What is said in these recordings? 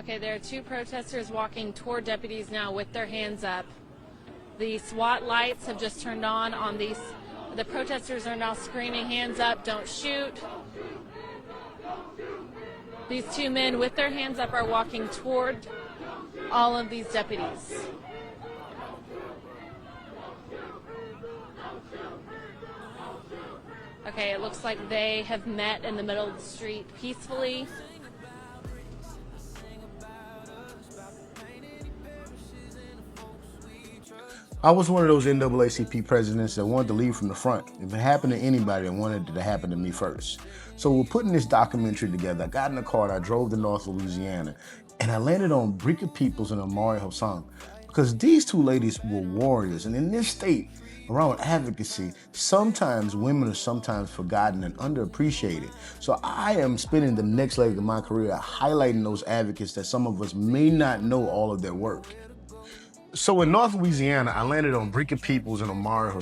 Okay, there are two protesters walking toward deputies now with their hands up. The SWAT lights have just turned on these. The protesters are now screaming, hands up, don't shoot. These two men with their hands up are walking toward all of these deputies. Okay, it looks like they have met in the middle of the street peacefully. I was one of those NAACP presidents that wanted to lead from the front. If it happened to anybody, I wanted it to happen to me first. So we're putting this documentary together. I got in the car and I drove to North Louisiana, and I landed on Breka Peoples and Omari because these two ladies were warriors. And in this state, around advocacy, sometimes women are sometimes forgotten and underappreciated. So I am spending the next leg of my career highlighting those advocates that some of us may not know all of their work. So in North Louisiana, I landed on Breka Peoples and Omari.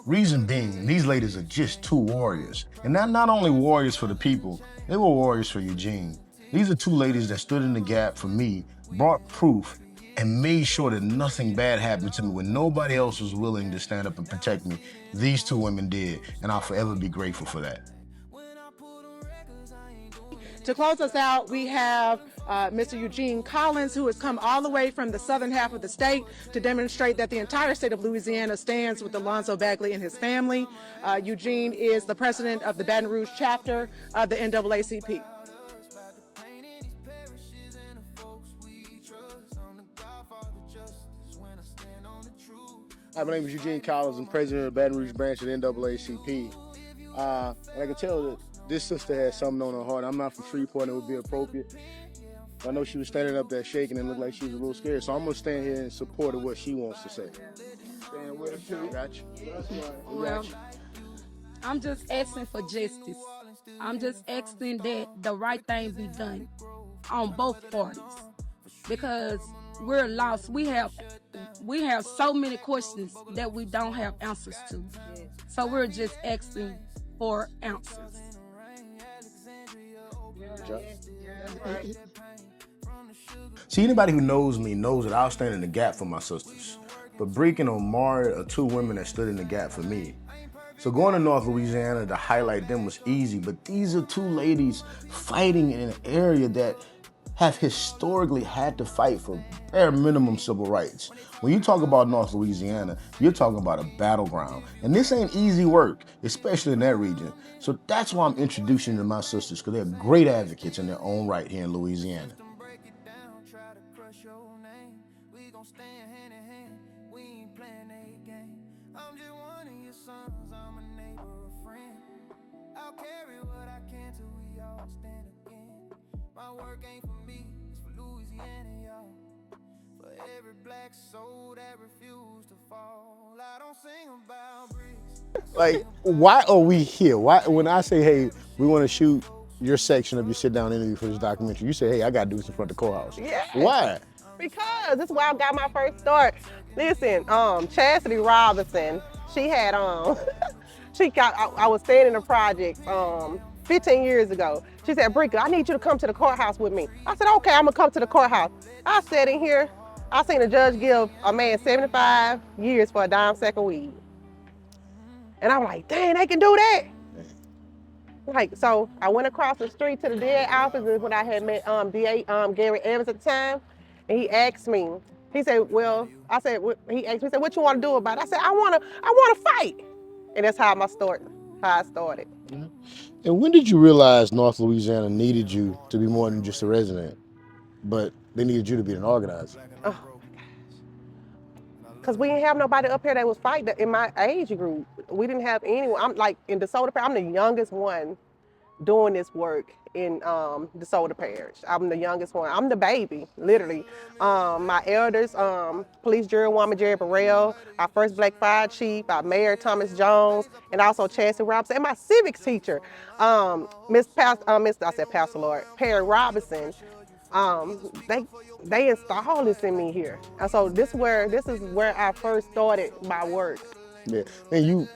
Reason being, these ladies are just two warriors. And they're not only warriors for the people, they were warriors for Eugene. These are two ladies that stood in the gap for me, brought proof, and made sure that nothing bad happened to me when nobody else was willing to stand up and protect me. These two women did, and I'll forever be grateful for that. To close us out, we have Mr. Eugene Collins, who has come all the way from the southern half of the state to demonstrate that the entire state of Louisiana stands with Alonzo Bagley and his family. Eugene is the president of the Baton Rouge chapter of the NAACP. Hi, my name is Eugene Collins. I'm president of the Baton Rouge branch of the NAACP. And I can tell that this sister has something on her heart. I'm not from Shreveport, and it would be appropriate. I know she was standing up there shaking and looked like she was a little scared, so I'm going to stand here in support of what she wants to say. Stand with her, too. Got you. Well, I'm just asking for justice. I'm just asking that the right thing be done on both parties, because we're lost. We have so many questions that we don't have answers to. So we're just asking for answers. See, anybody who knows me knows that I'll stand in the gap for my sisters. But Breka and Omari are two women that stood in the gap for me. So going to North Louisiana to highlight them was easy, but these are two ladies fighting in an area that have historically had to fight for bare minimum civil rights. When you talk about North Louisiana, you're talking about a battleground. And this ain't easy work, especially in that region. So that's why I'm introducing you to my sisters, because they're great advocates in their own right here in Louisiana. My work ain't for me, it's for Louisiana, y'all. For every black soul that refused to fall. I don't sing about bricks. Like, why are we here? Why, when I say, hey, we want to shoot your section of your sit-down interview for this documentary, you say, hey, I got to do this in front of the courthouse. Yeah. Why? Because this is where I got my first start. Listen, Chastity Robinson, she had, I was staying in a project 15 years ago. She said, Breka, I need you to come to the courthouse with me. I said, okay, I'm gonna come to the courthouse. I sat in here, I seen a judge give a man 75 years for a dime sack of weed. And I'm like, dang, they can do that? Like, so I went across the street to the DA office when I had met DA Gary Evans at the time, and he asked me, he said, well, I said, he asked me, he said, what you wanna do about it? I said, I wanna fight. And that's how I started. Mm-hmm. And when did you realize North Louisiana needed you to be more than just a resident, but they needed you to be an organizer? Oh, because we didn't have nobody up here that was fighting in my age group. We didn't have anyone. I'm like in DeSoto Parish, I'm the youngest one doing this work in DeSoto Parish. I'm the youngest one. I'm the baby, literally. My elders, Police Jurywoman Jerry Burrell, our first Black Fire Chief, our Mayor Thomas Jones, and also Chastity Robinson, and my civics teacher, Perry Robinson. They installed this in me here. And so this is where I first started my work. Yeah, and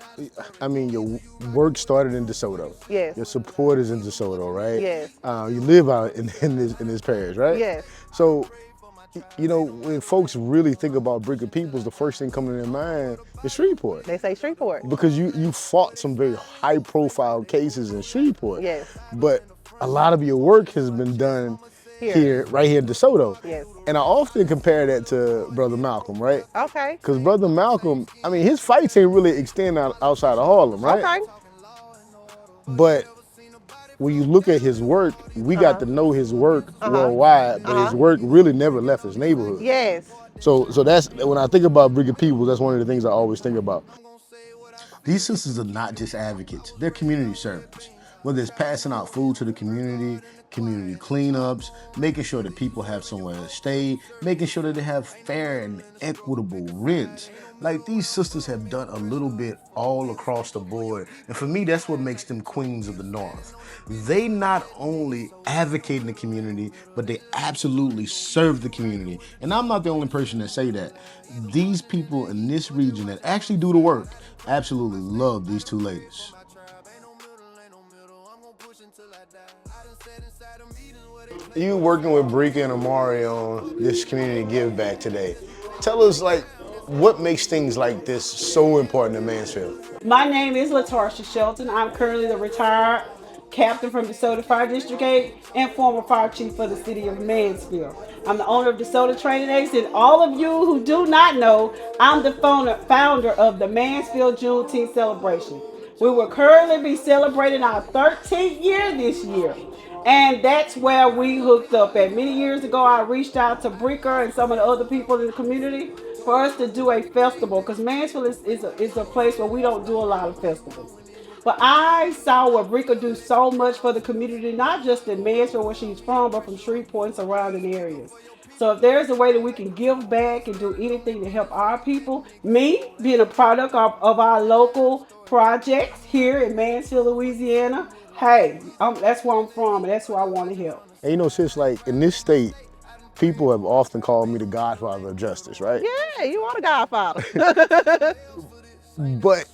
I mean, your work started in DeSoto. Yes. Your support is in DeSoto, right? Yes. You live out in this parish, right? Yes. So, you know, when folks really think about Breka Peoples, the first thing coming to their mind is Shreveport. They say Shreveport. Because you fought some very high profile cases in Shreveport. Yes. But a lot of your work has been done here right here in DeSoto. Yes. And I often compare that to Brother Malcolm, right? Okay. Because Brother Malcolm, I mean, his fights ain't really extend outside of Harlem, right? Okay. But when you look at his work, we got to know his work worldwide, but his work really never left his neighborhood. Yes. So that's, when I think about Breka Peoples, that's one of the things I always think about. These sisters are not just advocates, they're community servants. Whether it's passing out food to the community cleanups, making sure that people have somewhere to stay, making sure that they have fair and equitable rents. Like, these sisters have done a little bit all across the board. And for me, that's what makes them queens of the North. They not only advocate in the community, but they absolutely serve the community. And I'm not the only person that say that. These people in this region that actually do the work absolutely love these two ladies. You working with Breka and Omari on this community give back today. Tell us, like, what makes things like this so important to Mansfield? My name is LaTarsha Shelton. I'm currently the retired captain from DeSoto Fire District 8 and former fire chief for the city of Mansfield. I'm the owner of DeSoto Training Aids, and all of you who do not know, I'm the founder of the Mansfield Juneteenth celebration. We will currently be celebrating our 13th year this year. And that's where we hooked up at. Many years ago, I reached out to Breka and some of the other people in the community for us to do a festival, because Mansfield is a place where we don't do a lot of festivals. But I saw what Breka do so much for the community, not just in Mansfield where she's from, but from Shreveport and surrounding areas. So if there's a way that we can give back and do anything to help our people, me being a product of our local projects here in Mansfield, Louisiana, hey, that's where I'm from, and that's who I want to help. And you know, sis, like, in this state, people have often called me the Godfather of Justice, right? Yeah, you are the Godfather. But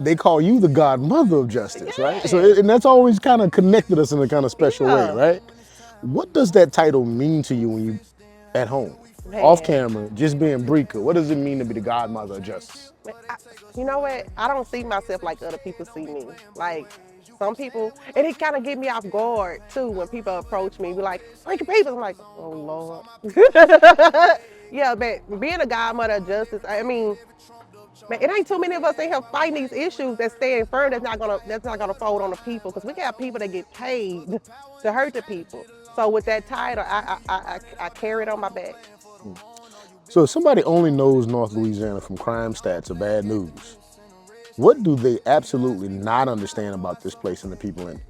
they call you the Godmother of Justice, right? Yeah. So, and that's always kind of connected us in a kind of special way, right? What does that title mean to you when you at home, off camera, just being Breka? What does it mean to be the Godmother of Justice? You know what? I don't see myself like other people see me. Like, some people, and it kind of get me off guard too when people approach me, be like, Breka Peoples. I'm like, oh Lord. Yeah, but being a Godmother of Justice, I mean, man, it ain't too many of us in here fighting these issues that stand firm. That's not gonna fold on the people, because we got people that get paid to hurt the people. So with that title, I carry it on my back. So if somebody only knows North Louisiana from crime stats or bad news, what do they absolutely not understand about this place and the people in it?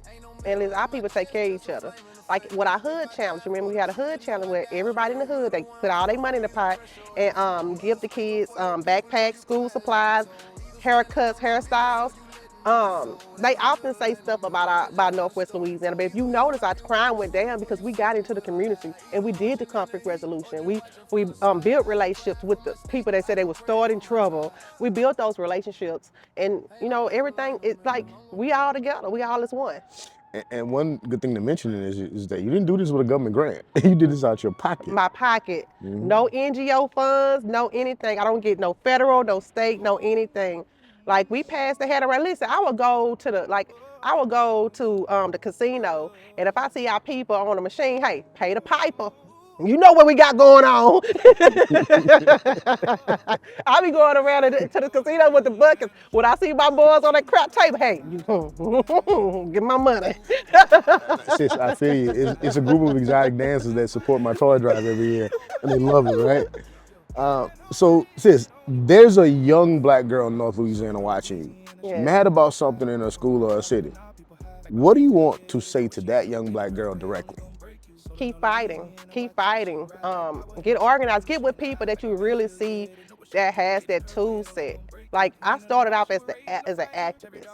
And listen, our people take care of each other. Like with our hood challenge, remember we had a hood challenge where everybody in the hood, they put all their money in the pot and give the kids backpacks, school supplies, haircuts, hairstyles. They often say stuff about Northwest Louisiana, but if you notice, our crime went down because we got into the community and we did the conflict resolution. We built relationships with the people that said they were starting trouble. We built those relationships, and you know, everything, it's like we all together, we all as one. And one good thing to mention is that you didn't do this with a government grant. You did this out your pocket. My pocket. No NGO funds, no anything. I don't get no federal, no state, no anything. Like, we passed the head around. Listen, I would go to the casino, and if I see our people on the machine, hey, pay the piper. You know what we got going on. I be going around to the casino with the buckets. When I see my boys on that crap table, hey, give my money. Sis, I feel you. It's a group of exotic dancers that support my toy drive every year, and they love it, right? So, sis, there's a young black girl in North Louisiana watching you, mad about something in a school or a city. What do you want to say to that young black girl directly? Keep fighting, get organized, get with people that you really see that has that tool set. Like, I started off as an activist.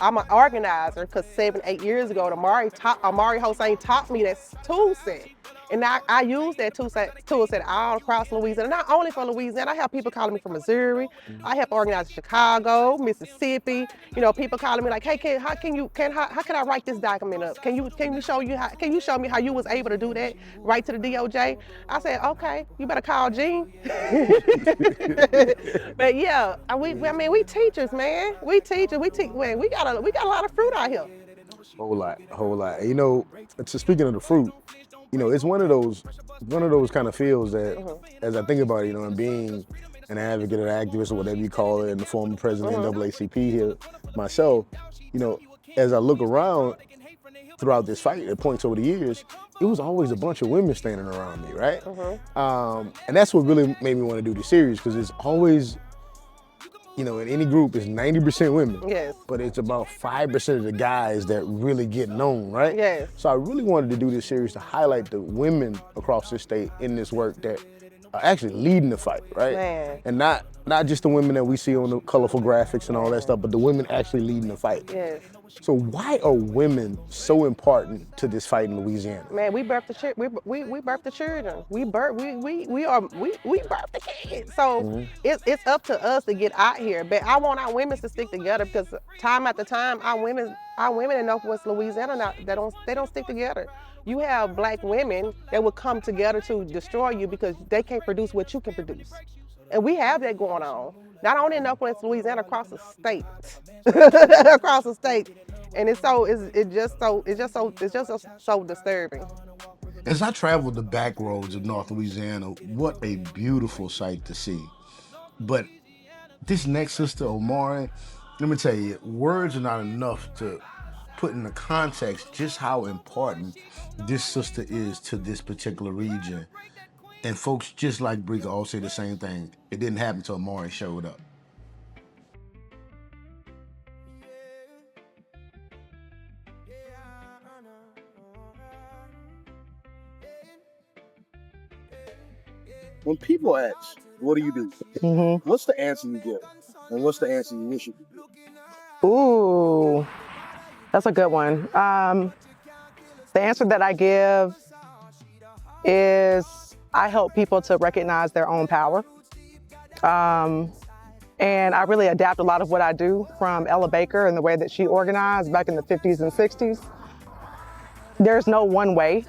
I'm an organizer because 7, 8 years ago, Omari Hossein taught me that tool set. And I use that tool set all across Louisiana, not only from Louisiana. I have people calling me from Missouri. I help organize Chicago, Mississippi. You know, people calling me like, hey, how can I write this document up? Can you show me how you was able to do that right to the DOJ? I said, okay, you better call Gene. But yeah, we teachers, man. We teachers. Man, we got a lot of fruit out here. Whole lot. You know, speaking of the fruit, you know, it's one of those kind of fields that, as I think about it, you know, and being an advocate or activist or whatever you call it, and the former president of NAACP here myself, you know, as I look around throughout this fight at points over the years, it was always a bunch of women standing around me, right? And that's what really made me want to do the series, because it's always, you know, in any group, it's 90% women. Yes. But it's about 5% of the guys that really get known, right? Yes. So I really wanted to do this series to highlight the women across the state in this work that are actually leading the fight, right? Man. And not just the women that we see on the colorful graphics and all that stuff, but the women actually leading the fight. Yes. So why are women so important to this fight in Louisiana? Man, we birthed the children. We birthed the children. We birthed the kids. So it's up to us to get out here. But I want our women to stick together, because time after time, our women in Northwest Louisiana they don't stick together. You have black women that will come together to destroy you because they can't produce what you can produce. And we have that going on. Not only in Northwest Louisiana, across the state. Across the state. And it's just so disturbing. As I traveled the back roads of North Louisiana, what a beautiful sight to see. But this next sister, Omari, let me tell you, words are not enough to put into context just how important this sister is to this particular region. And folks just like Breka all say the same thing. It didn't happen until Omari showed up. When people ask, what do you do? What's the answer you give? And what's the answer you wish you could give? Ooh, that's a good one. The answer that I give is I help people to recognize their own power. And I really adapt a lot of what I do from Ella Baker and the way that she organized back in the 50s and 60s. There's no one way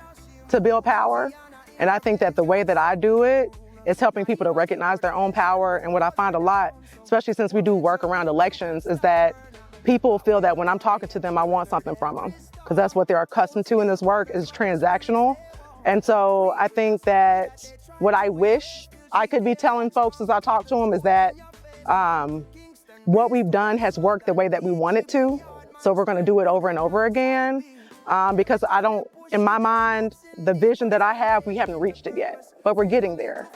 to build power. And I think that the way that I do it is helping people to recognize their own power. And what I find a lot, especially since we do work around elections, is that people feel that when I'm talking to them, I want something from them, because that's what they're accustomed to in this work is transactional. And so I think that what I wish I could be telling folks as I talk to them is that what we've done has worked the way that we want it to. So we're going to do it over and over again, because in my mind, the vision that I have, we haven't reached it yet, but we're getting there.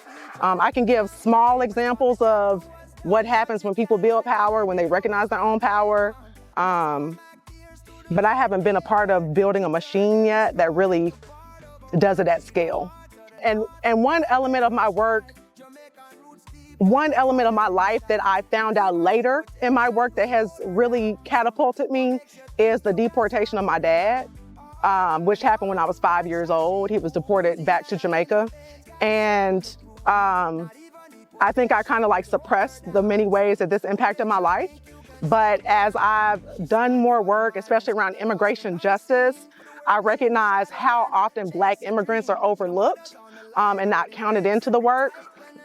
I can give small examples of what happens when people build power, when they recognize their own power. But I haven't been a part of building a machine yet that really does it at scale. And one element of my work, one element of my life that I found out later in my work that has really catapulted me is the deportation of my dad, which happened when I was 5 years old. He was deported back to Jamaica. And I think I kind of like suppressed the many ways that this impacted my life. But as I've done more work, especially around immigration justice, I recognize how often Black immigrants are overlooked and not counted into the work.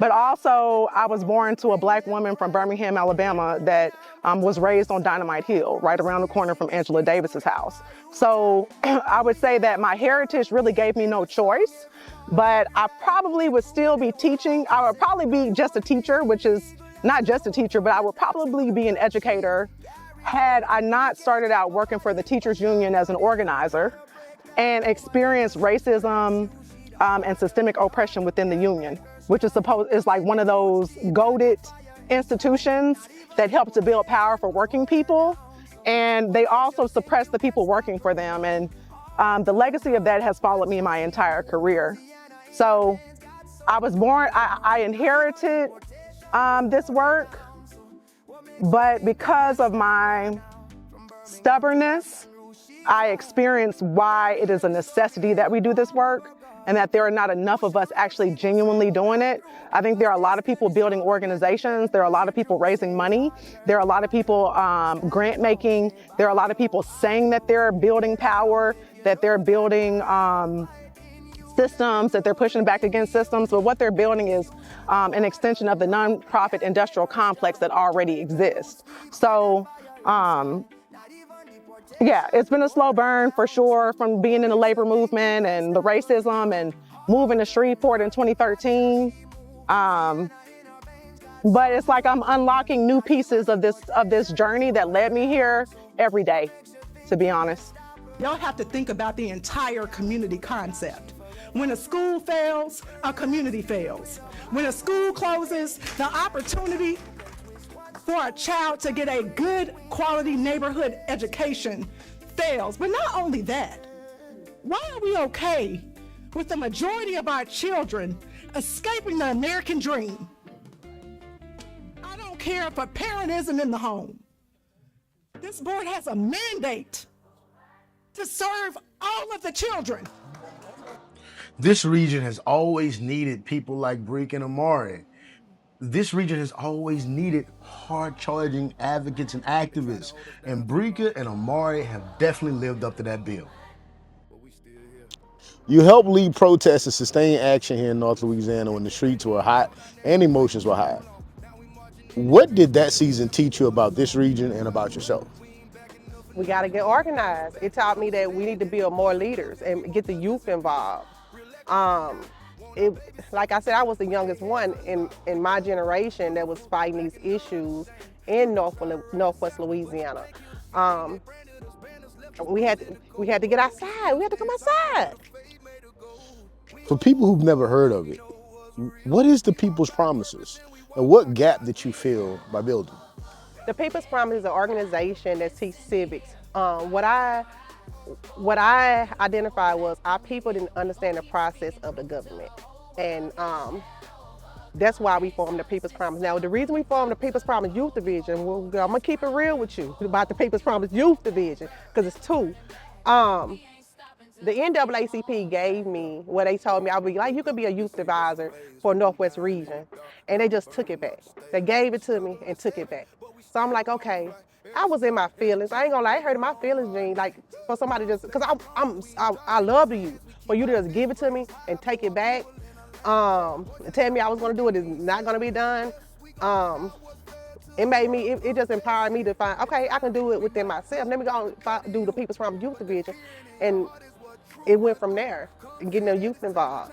But also, I was born to a Black woman from Birmingham, Alabama that was raised on Dynamite Hill, right around the corner from Angela Davis's house. So I would say that my heritage really gave me no choice, but I probably would still be teaching. I would probably be just a teacher, which is not just a teacher, but I would probably be an educator had I not started out working for the teachers union as an organizer and experienced racism and systemic oppression within the union, which is like one of those goated institutions that help to build power for working people. And they also suppress the people working for them. And the legacy of that has followed me my entire career. So I was born, I inherited this work, but because of my stubbornness, I experienced why it is a necessity that we do this work. and that there are not enough of us actually genuinely doing it. I think there are a lot of people building organizations. There are a lot of people raising money. There are a lot of people grant making. There are a lot of people saying that they're building power, that they're building systems, that they're pushing back against systems, but what they're building is an extension of the nonprofit industrial complex that already exists. So, yeah, it's been a slow burn for sure, from being in the labor movement and the racism and moving to Shreveport in 2013. But it's like I'm unlocking new pieces of this journey that led me here every day, to be honest. Y'all have to think about the entire community concept. When a school fails, a community fails. When a school closes, the opportunity for a child to get a good quality neighborhood education fails. But not only that, why are we okay with the majority of our children escaping the American dream? I don't care if a parent isn't in the home. This board has a mandate to serve all of the children. This region has always needed people like Breka and Omari. This region has always needed hard-charging advocates and activists, and Breka and Omari have definitely lived up to that bill. You helped lead protests and sustain action here in North Louisiana when the streets were hot and emotions were high. What did that season teach you about this region and about yourself? We got to get organized. It taught me that we need to build more leaders and get the youth involved. Like I said, I was the youngest one in my generation that was fighting these issues in Northwest Louisiana. We had to get outside. We had to come outside. For people who've never heard of it, what is the People's Promises, and what gap did you fill by building? The People's Promise is an organization that teaches civics. What I identified was our people didn't understand the process of the government. And that's why we formed the People's Promise. Now, the reason we formed the People's Promise Youth Division, well, I'm gonna keep it real with you about the People's Promise Youth Division, because it's two. The NAACP gave me what they told me. I would be like, you could be a youth advisor for Northwest region. And they just took it back. They gave it to me and took it back. So I'm like, okay, I was in my feelings. I ain't gonna lie, I hurt my feelings, Jean. Like, for somebody just, because I love the youth. For you to just give it to me and take it back, and tell me I was gonna do it is not gonna be done. It made me, it just empowered me to find, okay, I can do it within myself. Let me go and do the People's Promise Youth Division. And it went from there, and getting the youth involved.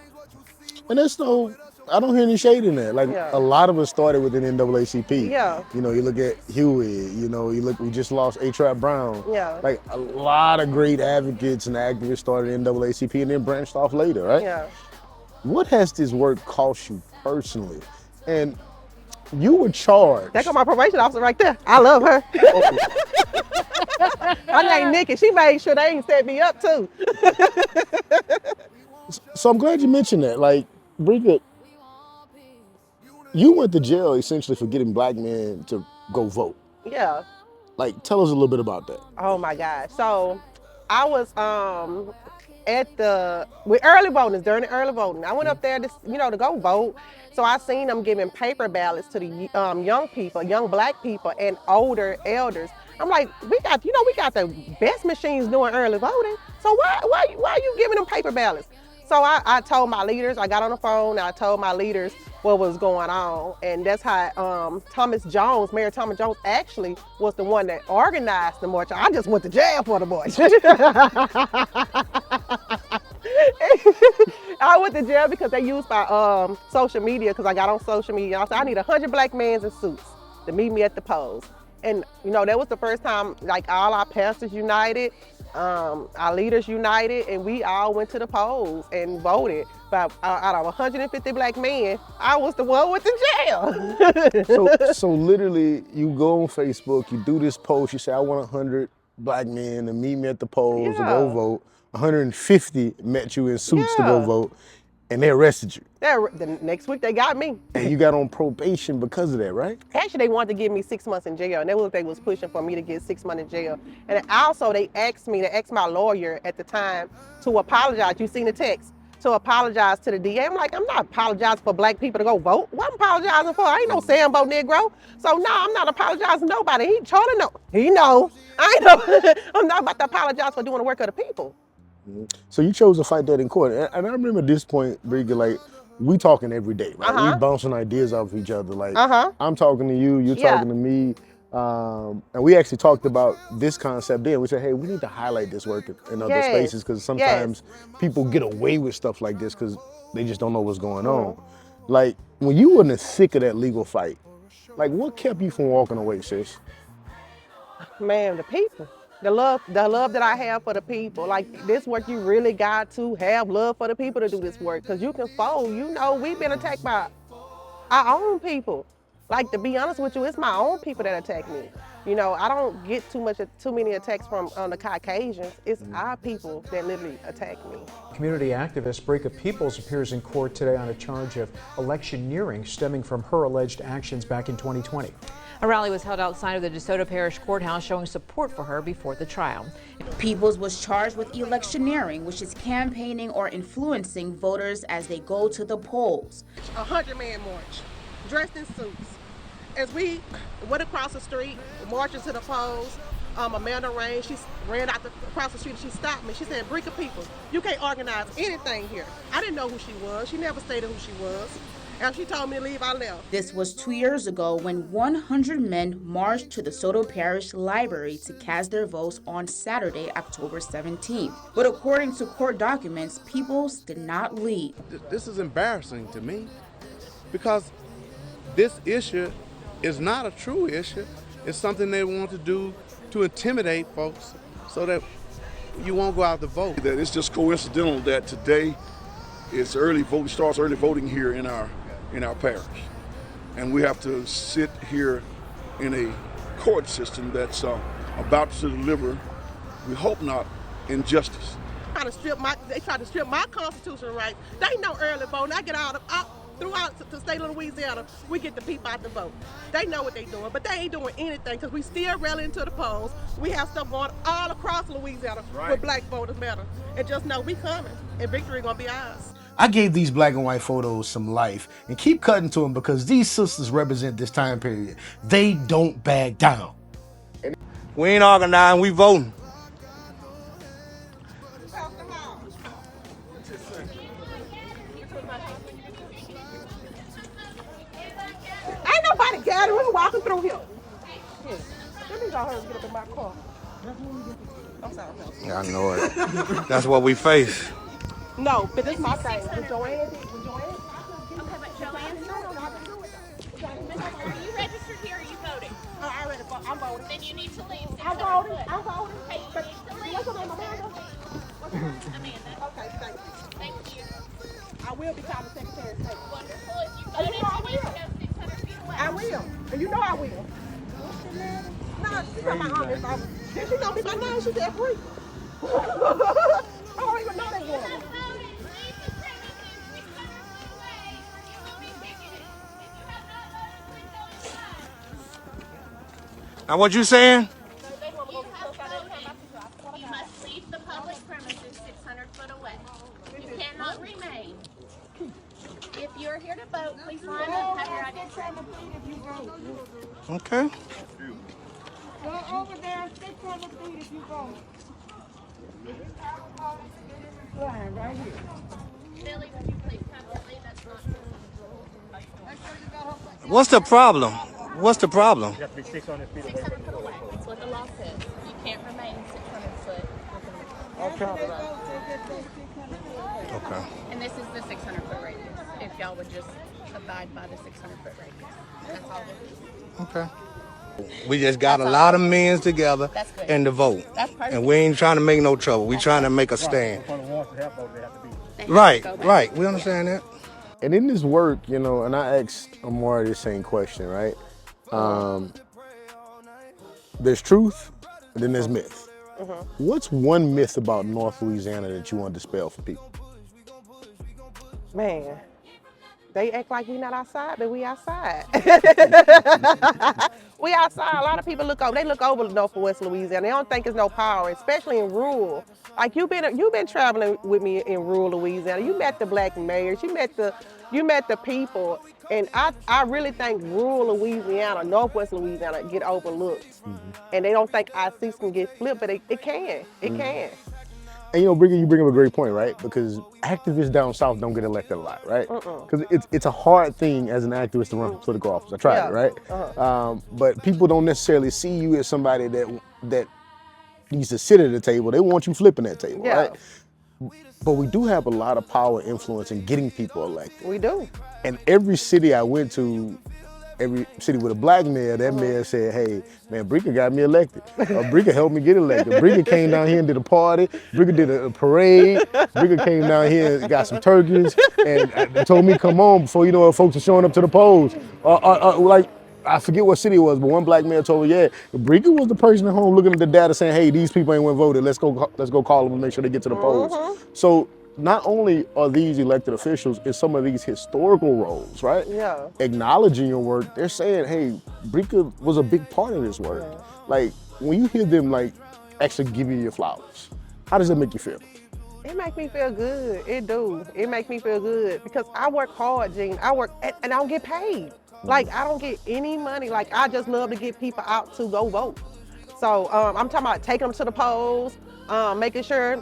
And there's no, I don't hear any shade in that. Like, a lot of us started with an NAACP. Yeah. You know, you look at Huey, you know, we just lost A-Trap Brown. Yeah. Like, a lot of great advocates and activists started NAACP and then branched off later, right? Yeah. What has this work cost you personally? And you were charged. That's my probation officer right there. I love her. Her name Nikki. She made sure they ain't set me up too. So I'm glad you mentioned that. Like, Breka, you went to jail essentially for getting black men to go vote. Yeah. Like, tell us a little bit about that. Oh my gosh. So I was with early voting, during the early voting. I went up there to go vote. So I seen them giving paper ballots to the young people, young black people and older elders. I'm like, we got the best machines doing early voting. So why are you giving them paper ballots? So I told my leaders, I got on the phone and I told my leaders what was going on. And that's how Mayor Thomas Jones actually was the one that organized the march. I just went to jail for the march. I went to jail because they used my social media, because I got on social media. I said, I need 100 black men in suits to meet me at the polls. And that was the first time, like, all our pastors united, our leaders united, and we all went to the polls and voted. But out of 150 black men, I was the one with the jail. So literally, you go on Facebook, you do this post, you say, I want 100 black men to meet me at the polls to go vote. 150 met you in suits to go vote, and they arrested you. The next week they got me. And you got on probation because of that, right? Actually, they wanted to give me 6 months in jail, and that was what they was pushing for me to get 6 months in jail. And also they asked my lawyer at the time to apologize. You seen the text? to apologize to the DA. I'm like, I'm not apologizing for black people to go vote. What I'm apologizing for? I ain't no Sambo Negro. So no, I'm not apologizing to nobody. Charlie know. He know. I ain't know. I'm not about to apologize for doing the work of the people. So you chose to fight that in court. And I remember at this point, Breka, like, we talking every day, right? We bouncing ideas off each other. Like, I'm talking to you, you're talking to me. And we actually talked about this concept then. We said, hey, we need to highlight this work in other spaces because sometimes people get away with stuff like this because they just don't know what's going on. Like, when you were in the thick of that legal fight, like, what kept you from walking away, sis? Man, the people. The love that I have for the people. Like, this work, you really got to have love for the people to do this work because you can fold. You know, we've been attacked by our own people. Like, to be honest with you, it's my own people that attack me. You know, I don't get too many attacks from the Caucasians. It's our people that literally attack me. Community activist Breka Peoples appears in court today on a charge of electioneering stemming from her alleged actions back in 2020. A rally was held outside of the DeSoto Parish Courthouse showing support for her before the trial. Peoples was charged with electioneering, which is campaigning or influencing voters as they go to the polls. 100-man march, dressed in suits. As we went across the street, marching to the polls, Amanda Rain, she ran out across the street and she stopped me. She said, Breka Peoples, you can't organize anything here. I didn't know who she was. She never stated who she was. After she told me to leave, I left. This was 2 years ago when 100 men marched to the DeSoto Parish Library to cast their votes on Saturday, October 17th. But according to court documents, Peoples did not leave. This is embarrassing to me because this issue is not a true issue. It's something they want to do to intimidate folks so that you won't go out to vote. That it's just coincidental that today it's early voting, starts early voting here in our parish. And we have to sit here in a court system that's about to deliver, we hope not, injustice. They try to strip my constitutional rights. They know early voting. I get throughout the state of Louisiana, we get the people out to vote. They know what they're doing, but they ain't doing anything because we still rallying to the polls. We have stuff going all across Louisiana with Black Voters Matter. And just know we coming, and victory gonna be ours. I gave these black and white photos some life and keep cutting to them because these sisters represent this time period. They don't back down. We ain't organizing, we voting. Ain't nobody gathering, walking through here. Let me go ahead and get up in my car. I'm sorry. I know it. That's what we face. No, but this is my thing. With Joanne. Okay, but Joanne, are you registered here or are you voting? I already voted. I'm voting. Then you need to leave. I'm voting. Hey, you need to leave. What's your name, Amanda? Amanda. Okay, thank you. Thank you. I will be calling Secretary of State. Wonderful. If you voted, you need to go 600 feet away. I will. And you know I will. No, she got my arm. Did she know me by name? She said free. I don't even know that woman. Now what you saying? You must leave the public premises 600 foot away. You cannot remain. If you're here to vote, please line up, have your identity. Okay. Go over there 600 feet if you vote. Line right here. Billy, would you please come to leave? That's not. What's the problem? What's the problem? You have to be 600 foot away. That's what the law says. You can't remain 600 foot. Okay. And this is the 600 foot radius. If y'all would just abide by the 600 foot radius. That's all it is. Okay. We just got a lot of men together and to vote. And we ain't trying to make no trouble. We trying to make a stand. Right. We understand that. And in this work, you know, and I asked Omari the same question, right? There's truth, and then there's myth. What's one myth about North Louisiana that you want to dispel for people? Man, they act like we not outside, but we outside. We outside, a lot of people look over North and West Louisiana. They don't think it's no power, especially in rural. Like you've been traveling with me in rural Louisiana. You met the black mayors, you met the people, and I really think rural Louisiana, Northwest Louisiana get overlooked. And they don't think our seats can get flipped, but it can. It can. And you bring up a great point, right? Because activists down south don't get elected a lot, right? Because it's a hard thing as an activist to run for political office. I tried it, right? But people don't necessarily see you as somebody that needs to sit at the table. They want you flipping that table, right? But we do have a lot of power and influence in getting people elected. We do. And every city I went to, every city with a black mayor, that mayor said, hey, man, Breka got me elected. Breka helped me get elected. Breka came down here and did a party. Breka did a parade. Breka came down here and got some turkeys and told me come on before you know folks are showing up to the polls. Like, I forget what city it was, but one black mayor told me, yeah, Breka was the person at home looking at the data saying, hey, these people ain't went voted. Let's go call them and make sure they get to the polls. So not only are these elected officials in some of these historical roles, right? Yeah. Acknowledging your work, they're saying, hey, Breka was a big part of this work. Like, when you hear them, like, actually give you your flowers, how does that make you feel? It make me feel good. It do. It make me feel good because I work hard, Gene. I work, and I don't get paid. Like, I don't get any money. Like, I just love to get people out to go vote. So I'm talking about taking them to the polls, making sure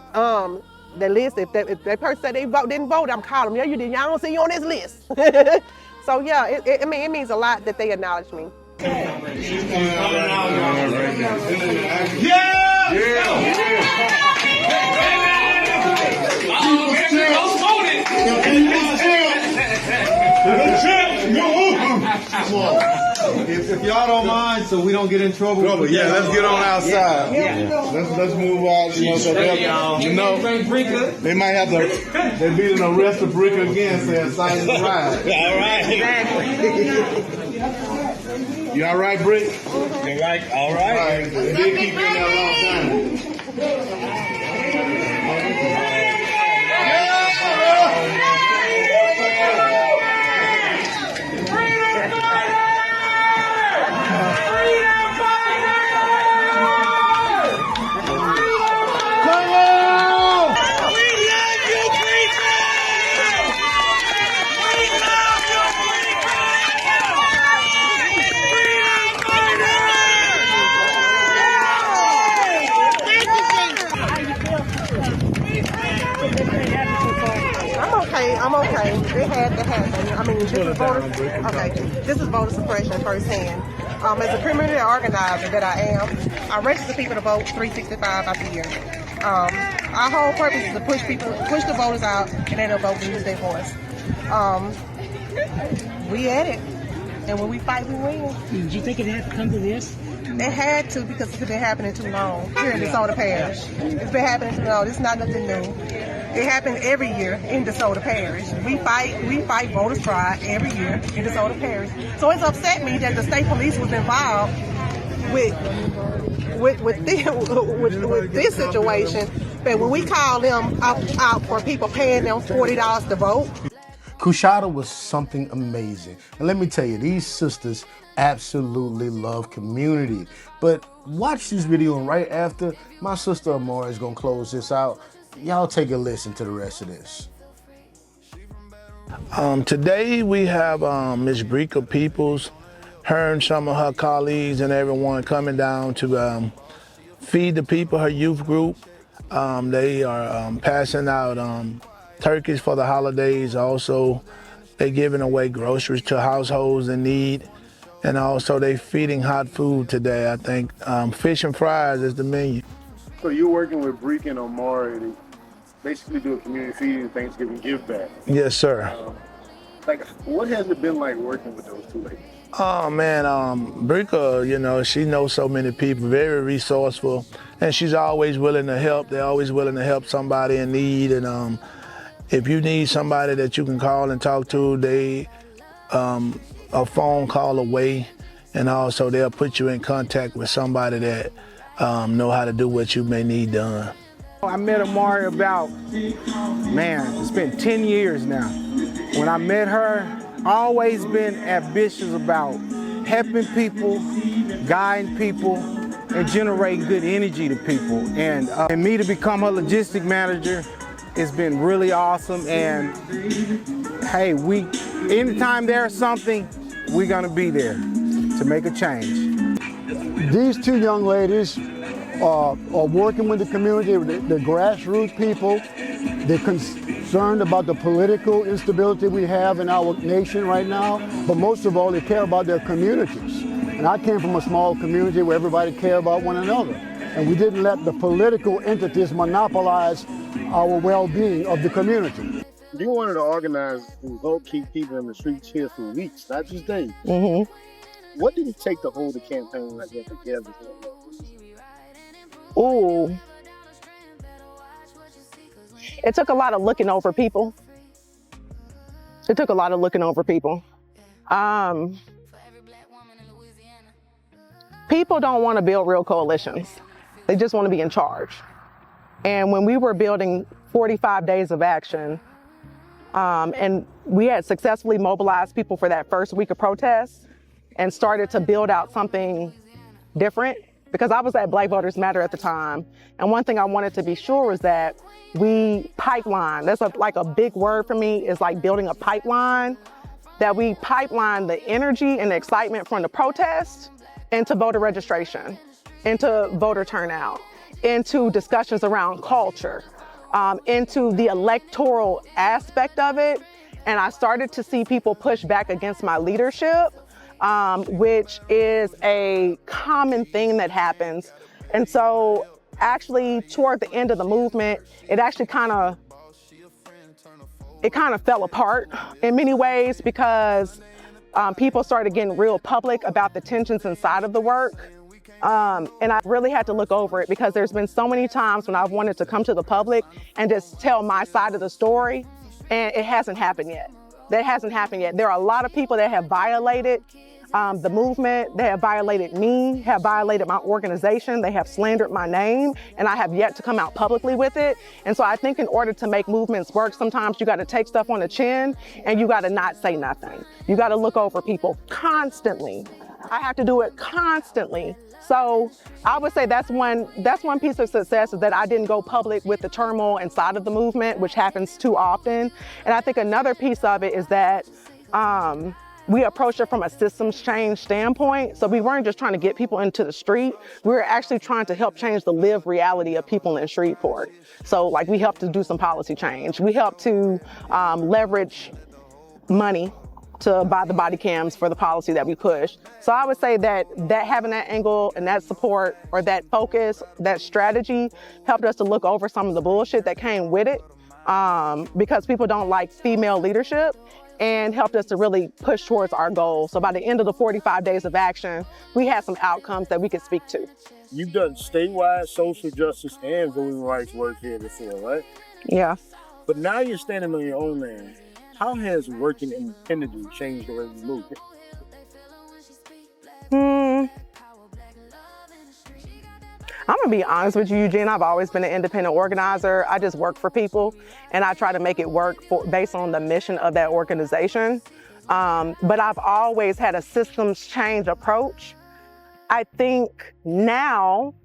the list, if that person said they didn't vote, I'm calling them. Yeah, you did. Y'all don't see you on this list. So yeah, it means a lot that they acknowledge me. If y'all don't mind, so we don't get in trouble. Yeah, let's get on outside. Let's move out. They might have to. They're beating the rest of Breka again, saying sign the ride. All right. You all right, Brick? You're right. All right. They did keep you in there a long time. I'm okay. It had to happen. I mean, this is voter suppression firsthand. As a community organizer that I am, I register people to vote 365 out the year. Our whole purpose is to push the voters out, and they don't vote to use their voice. We at it, and when we fight, we win. Did you think it had to come to this? It had to, because it's been happening too long here in DeSoto Parish. It's been happening too long. It's not nothing new. It happens every year in DeSoto Parish. We fight voter fraud every year in DeSoto Parish. So it's upset me that the state police was involved with this situation. But when we call them out for people paying them $40 to vote. Kushada was something amazing. And let me tell you, these sisters absolutely love community. But watch this video, and right after, my sister Omari is gonna close this out. Y'all take a listen to the rest of this. Today we have Miss Breka Peoples, her and some of her colleagues and everyone coming down to feed the people, her youth group. They are passing out turkeys for the holidays. Also, they're giving away groceries to households in need. And also they feeding hot food today. I think fish and fries is the menu. So you're working with Breka and Omari to basically do a community feeding Thanksgiving give back. Yes, sir. Like, what has it been like working with those two ladies? Oh man, Breka, she knows so many people, very resourceful, and she's always willing to help. They're always willing to help somebody in need, and if you need somebody that you can call and talk to, they a phone call away, and also they'll put you in contact with somebody that know how to do what you may need done. I met Omari about, it's been 10 years now. When I met her, I always been ambitious about helping people, guiding people, and generating good energy to people. And me to become her logistic manager, it's been really awesome. And hey, anytime there's something, we're gonna be there to make a change. These two young ladies are working with the community, the grassroots people. They're concerned about the political instability we have in our nation right now, but most of all, they care about their communities. And I came from a small community where everybody cared about one another. And we didn't let the political entities monopolize our well-being of the community. You wanted to organize and go keep people in the streets here for weeks, not just days. Mm-hmm. What did it take to hold a campaign like that together? Ooh. It took a lot of looking over people. It took a lot of looking over people. People don't want to build real coalitions. They just want to be in charge. And when we were building 45 days of action, and we had successfully mobilized people for that first week of protests and started to build out something different, because I was at Black Voters Matter at the time. And one thing I wanted to be sure was that we pipeline, that's like a big word for me, is like building a pipeline, that we pipeline the energy and the excitement from the protest into voter registration, into voter turnout, into discussions around culture, into the electoral aspect of it. And I started to see people push back against my leadership, which is a common thing that happens. And so actually toward the end of the movement, it actually kind of fell apart in many ways, because people started getting real public about the tensions inside of the work. And I really had to look over it, because there's been so many times when I've wanted to come to the public and just tell my side of the story, and it hasn't happened yet. That hasn't happened yet. There are a lot of people that have violated the movement, they have violated me, have violated my organization, they have slandered my name, and I have yet to come out publicly with it. And so I think in order to make movements work, sometimes you gotta take stuff on the chin and you gotta not say nothing. You gotta look over people constantly. I have to do it constantly. So I would say that's one piece of success, is that I didn't go public with the turmoil inside of the movement, which happens too often. And I think another piece of it is that we approached it from a systems change standpoint. So we weren't just trying to get people into the street. We were actually trying to help change the lived reality of people in Shreveport. So like we helped to do some policy change. We helped to leverage money to buy the body cams for the policy that we push. So I would say that having that angle and that support, or that focus, that strategy, helped us to look over some of the bullshit that came with it, because people don't like female leadership, and helped us to really push towards our goal. So by the end of the 45 days of action, we had some outcomes that we could speak to. You've done statewide social justice and voting rights work here before, right? Yeah. But now you're standing on your own land. How has working independently changed the way you move? I'm gonna be honest with you, Eugene. I've always been an independent organizer. I just work for people, and I try to make it work based on the mission of that organization. But I've always had a systems change approach. I think now,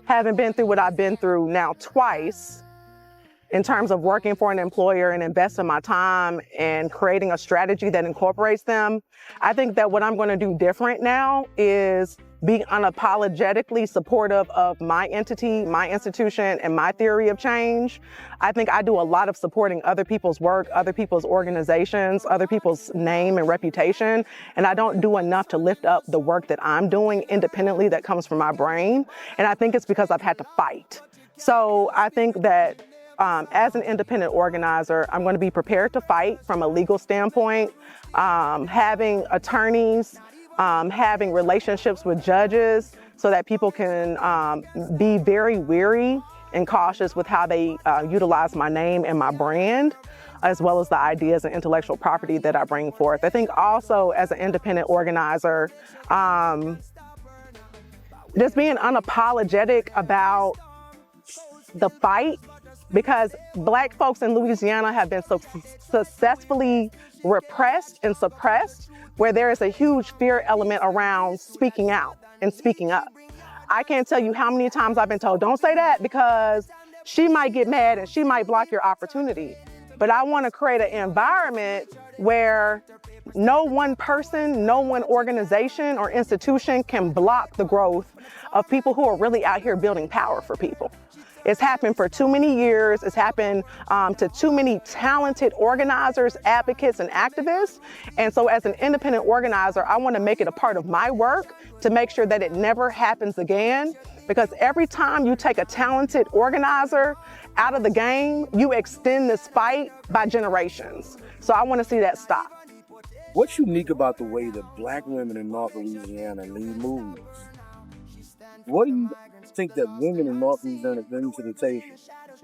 having been through what I've been through now twice, in terms of working for an employer and investing my time and creating a strategy that incorporates them, I think that what I'm gonna do different now is be unapologetically supportive of my entity, my institution, and my theory of change. I think I do a lot of supporting other people's work, other people's organizations, other people's name and reputation, and I don't do enough to lift up the work that I'm doing independently that comes from my brain, and I think it's because I've had to fight. So I think that as an independent organizer, I'm going to be prepared to fight from a legal standpoint, having attorneys, having relationships with judges so that people can be very wary and cautious with how they utilize my name and my brand, as well as the ideas and intellectual property that I bring forth. I think also as an independent organizer, just being unapologetic about the fight because Black folks in Louisiana have been so successfully repressed and suppressed, where there is a huge fear element around speaking out and speaking up. I can't tell you how many times I've been told, don't say that because she might get mad and she might block your opportunity. But I want to create an environment where no one person, no one organization or institution can block the growth of people who are really out here building power for people. It's happened for too many years. It's happened to too many talented organizers, advocates, and activists. And so as an independent organizer, I want to make it a part of my work to make sure that it never happens again. Because every time you take a talented organizer out of the game, you extend this fight by generations. So I want to see that stop. What's unique about the way that Black women in North Louisiana lead movements? What do you think that women in North Louisiana bring to the table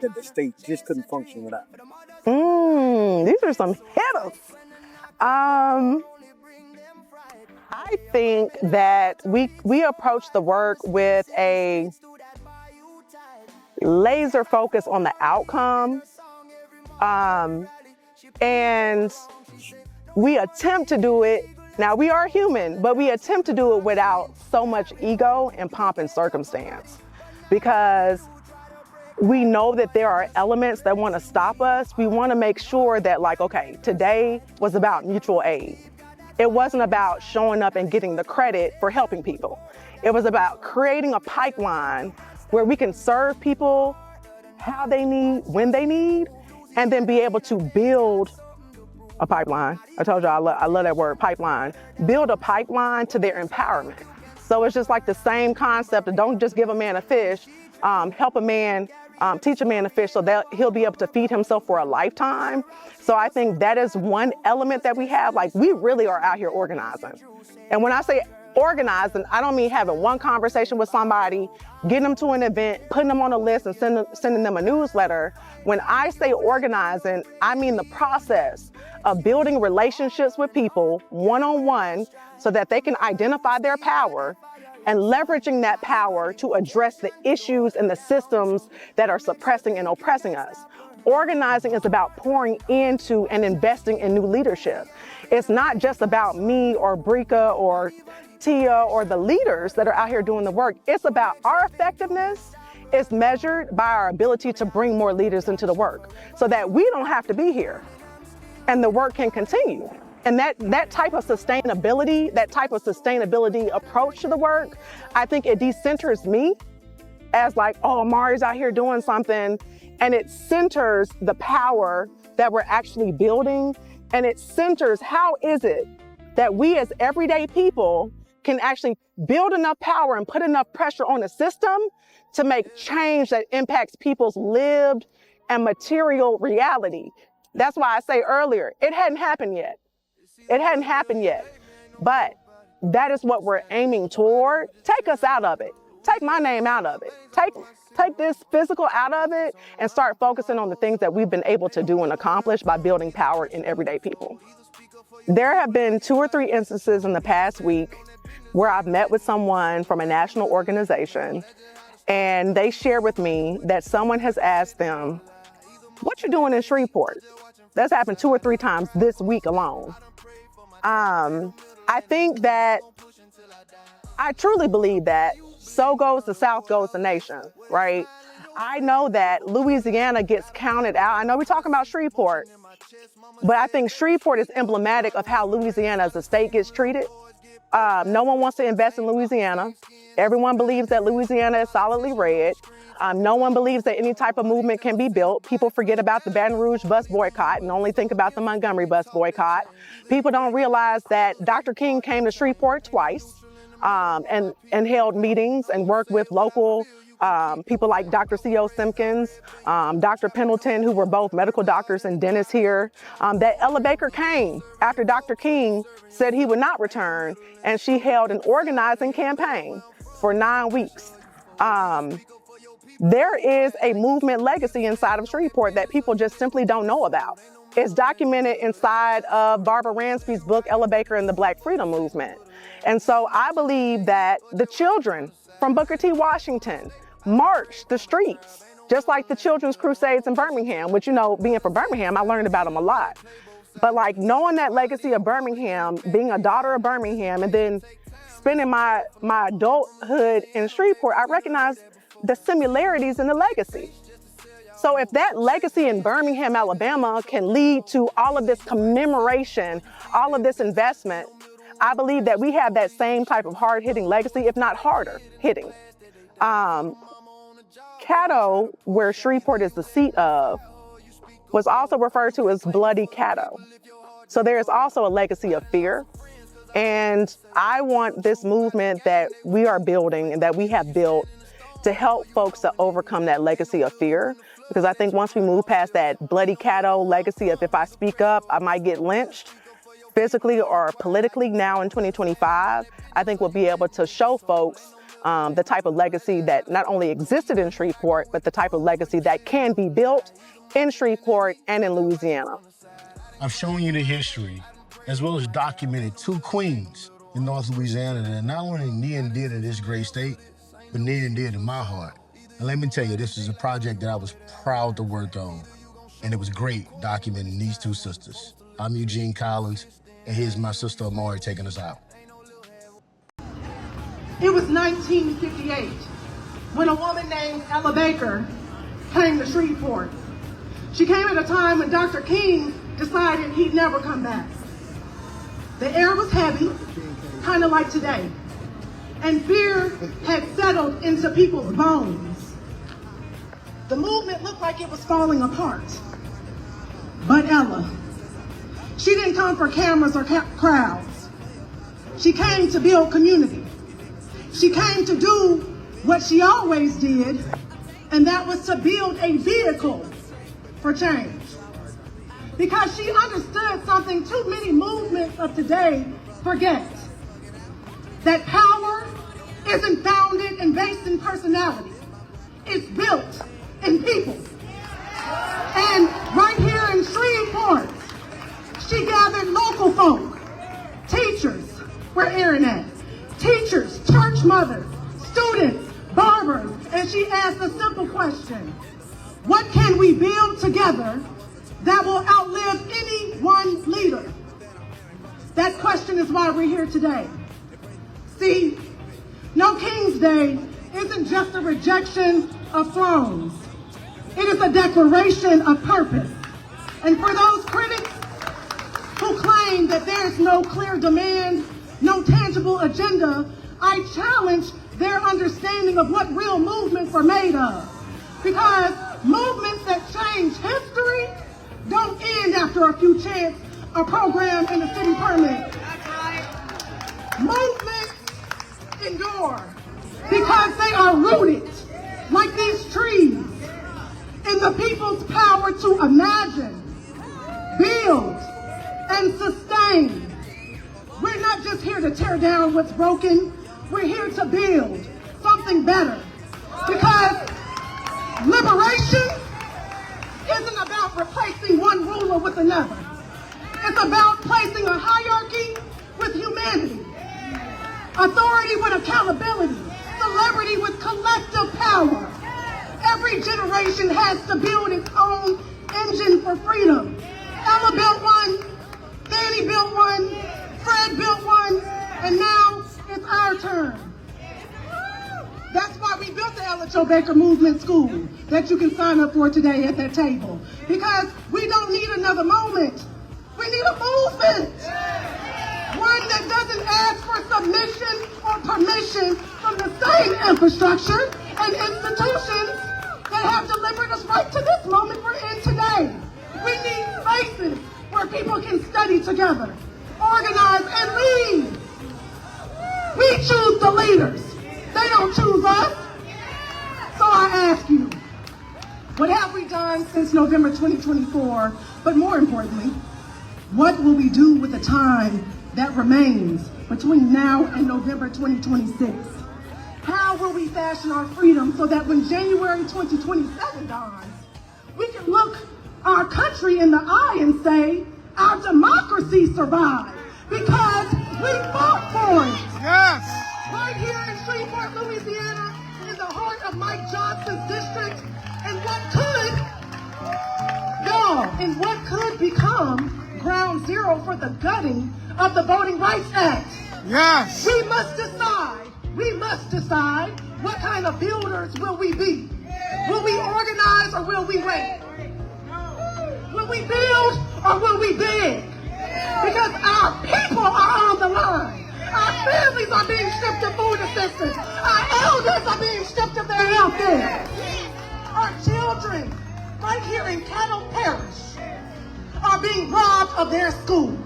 that the state just couldn't function without? These are some hitters. I think that we approach the work with a laser focus on the outcome. And we attempt to do it. Now, we are human, but we attempt to do it without so much ego and pomp and circumstance, because we know that there are elements that want to stop us. We want to make sure that, like, okay, today was about mutual aid. It wasn't about showing up and getting the credit for helping people. It was about creating a pipeline where we can serve people how they need, when they need, and then be able to build a pipeline. I told you I love that word, pipeline. Build a pipeline to their empowerment. So it's just like the same concept of don't just give a man a fish, help a man, teach a man to fish so that he'll be able to feed himself for a lifetime. So I think that is one element that we have. Like, we really are out here organizing. And when I say organizing, I don't mean having one conversation with somebody, getting them to an event, putting them on a list and sending them a newsletter. When I say organizing, I mean the process of building relationships with people one-on-one so that they can identify their power and leveraging that power to address the issues and the systems that are suppressing and oppressing us. Organizing is about pouring into and investing in new leadership. It's not just about me or Breka or Tia or the leaders that are out here doing the work. It's about our effectiveness is measured by our ability to bring more leaders into the work so that we don't have to be here and the work can continue. And that type of sustainability approach to the work, I think it decenters me as like, oh, Omari's out here doing something, and it centers the power that we're actually building, and it centers how is it that we as everyday people can actually build enough power and put enough pressure on the system to make change that impacts people's lived and material reality. That's why I say earlier, it hadn't happened yet. It hadn't happened yet, but that is what we're aiming toward. Take us out of it. Take my name out of it. Take this physical out of it and start focusing on the things that we've been able to do and accomplish by building power in everyday people. There have been 2 or 3 instances in the past week where I've met with someone from a national organization, and they shared with me that someone has asked them, what you doing in Shreveport? That's happened 2 or 3 times this week alone. I think that, I truly believe that so goes the South, goes the nation, right? I know that Louisiana gets counted out. I know we're talking about Shreveport, but I think Shreveport is emblematic of how Louisiana as a state gets treated. No one wants to invest in Louisiana. Everyone believes that Louisiana is solidly red. No one believes that any type of movement can be built. People forget about the Baton Rouge bus boycott and only think about the Montgomery bus boycott. People don't realize that Dr. King came to Shreveport twice and held meetings and worked with local people like Dr. C.O. Simpkins, Dr. Pendleton, who were both medical doctors and dentists here. That Ella Baker came after Dr. King said he would not return, and she held an organizing campaign for 9 weeks. There is a movement legacy inside of Shreveport that people just simply don't know about. It's documented inside of Barbara Ransby's book, Ella Baker and the Black Freedom Movement. And so I believe that the children from Booker T. Washington marched the streets Just like the Children's Crusades in Birmingham, which, you know, being from Birmingham, I learned about them a lot. But like knowing that legacy of Birmingham, being a daughter of Birmingham, and then spending my adulthood in Shreveport, I recognize the similarities in the legacy. So if that legacy in Birmingham, Alabama can lead to all of this commemoration, all of this investment, I believe that we have that same type of hard-hitting legacy, if not harder hitting. Caddo, where Shreveport is the seat of, was also referred to as Bloody Caddo. So there is also a legacy of fear. And I want this movement that we are building and that we have built to help folks to overcome that legacy of fear. Because I think once we move past that Bloody Caddo legacy of if I speak up, I might get lynched, physically or politically now in 2025, I think we'll be able to show folks the type of legacy that not only existed in Shreveport, but the type of legacy that can be built in Shreveport and in Louisiana. I've shown you the history, as well as documented 2 queens in North Louisiana that not only near and dear to this great state, but near and dear to my heart. And let me tell you, this is a project that I was proud to work on, and it was great documenting these 2 sisters. I'm Eugene Collins, and here's my sister Omari taking us out. It was 1958 when a woman named Ella Baker came to Shreveport. She came at a time when Dr. King decided he'd never come back. The air was heavy, kind of like today, and fear had settled into people's bones. The movement looked like it was falling apart. But Ella, she didn't come for cameras or crowds. She came to build community. She came to do what she always did, and that was to build a vehicle for change. Because she understood something too many movements of today forget. That power isn't founded and based in personality. It's built in people. And right here in Shreveport, she gathered local folk, teachers, where Erin at? Teachers, church mothers, students, barbers, and she asked a simple question. What can we build together that will outlive any one leader? That question is why we're here today. See, No King's Day isn't just a rejection of thrones. It is a declaration of purpose. And for those critics who claim that there's no clear demand, no tangible agenda, I challenge their understanding of what real movements are made of. Because movements that change history don't end after a few chants, a program, and a city permit. Movements endure because they are rooted, like these trees, in the people's power to imagine, build, and sustain. We're not just here to tear down what's broken. We're here to build something better. Because liberation isn't about replacing one ruler with another. It's about placing a hierarchy with humanity, authority with accountability, celebrity with collective power. Every generation has to build its own engine for freedom. Ella built one, Fannie built one, Fred built one, and now it's our turn. That's why we built the Ella Jo Baker Movement School that you can sign up for today at that table. Because we don't need another moment. We need a movement. One that doesn't ask for submission or permission from the same infrastructure and institutions that have delivered us right to this moment we're in today. We need spaces where people can study together, organize, and lead. We choose the leaders. They don't choose us. So I ask you, what have we done since November 2024? But more importantly, what will we do with the time that remains between now and November 2026? How will we fashion our freedom so that when January 2027 dawns, we can look our country in the eye and say, our democracy survived because we fought for it. Yes. Right here in Shreveport, Louisiana, in the heart of Mike Johnson's district, And what could become ground zero for the gutting of the Voting Rights Act. Yes. We must decide what kind of builders will we be. Will we organize or will we wait? Will we build or will we beg? Because our people are on the line. Our families are being stripped of food assistance. Our elders are being stripped of their health care. Our children, right here in Cattle Parish, are being robbed of their schools.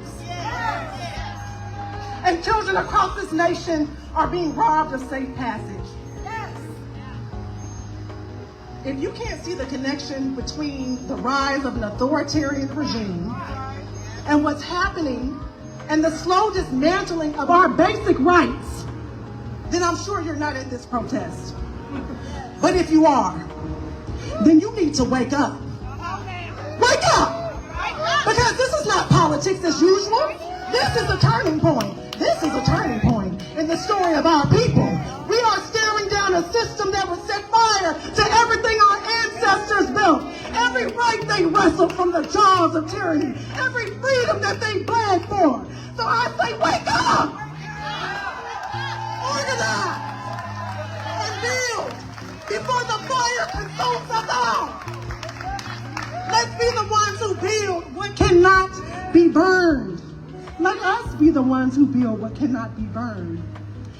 And children across this nation are being robbed of safe passage. If you can't see the connection between the rise of an authoritarian regime and what's happening and the slow dismantling of our basic rights, then I'm sure you're not at this protest. But if you are, then you need to wake up. Wake up! Because this is not politics as usual. This is a turning point. This is a turning point in the story of our people. We are staring down a system that would set fire to everything our ancestors built. Every right they wrestled from the jaws of tyranny. Every freedom that they bled for. So I say, wake up! Organize! And build before the fire consumes us all. Let's be the ones who build what cannot be burned. Let us be the ones who build what cannot be burned.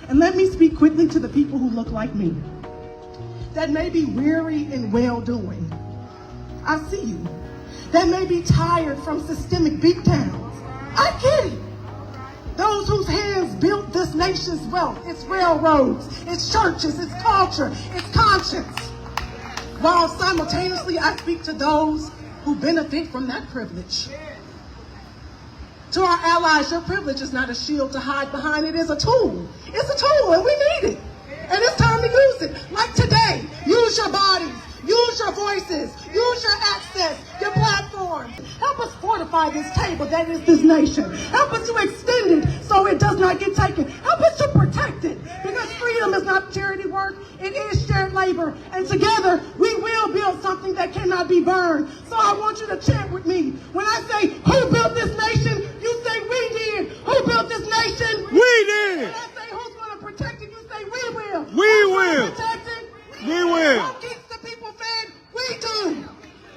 And let me speak quickly to the people who look like me, that may be weary in well-doing. I see you. That may be tired from systemic beatdowns. I get it. Those whose hands built this nation's wealth, its railroads, its churches, its culture, its conscience. While simultaneously I speak to those who benefit from that privilege. To our allies, your privilege is not a shield to hide behind. It is a tool. It's a tool and we need it. And it's time to use it. Like today, use your bodies, use your voices, use your access, your platforms. Help us fortify this table that is this nation. Help us to extend it so it does not get taken. Help us to protect it. Because freedom is not charity work, it is shared labor. And together, we will build something that cannot be burned. So I want you to chant with me. When I say, who built this nation? You say, we did. Who built this nation? We did. When I say, who's going to protect it? You say, we will. We will. Protect it? We will. Who keeps the people fed? We do.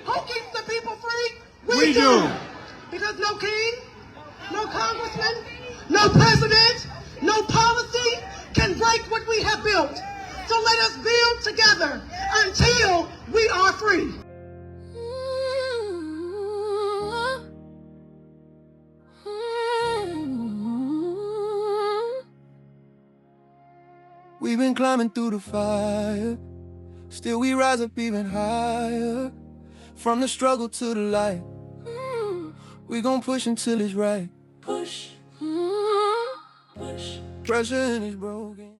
Who keeps the people free? We do. Because no king, no congressman, no president, no policy can break what we have built. So let us build together until we are free. We've been climbing through the fire, still we rise up even higher. From the struggle to the light, we gon' push until it's right. Push, push. Pressure and it's broken.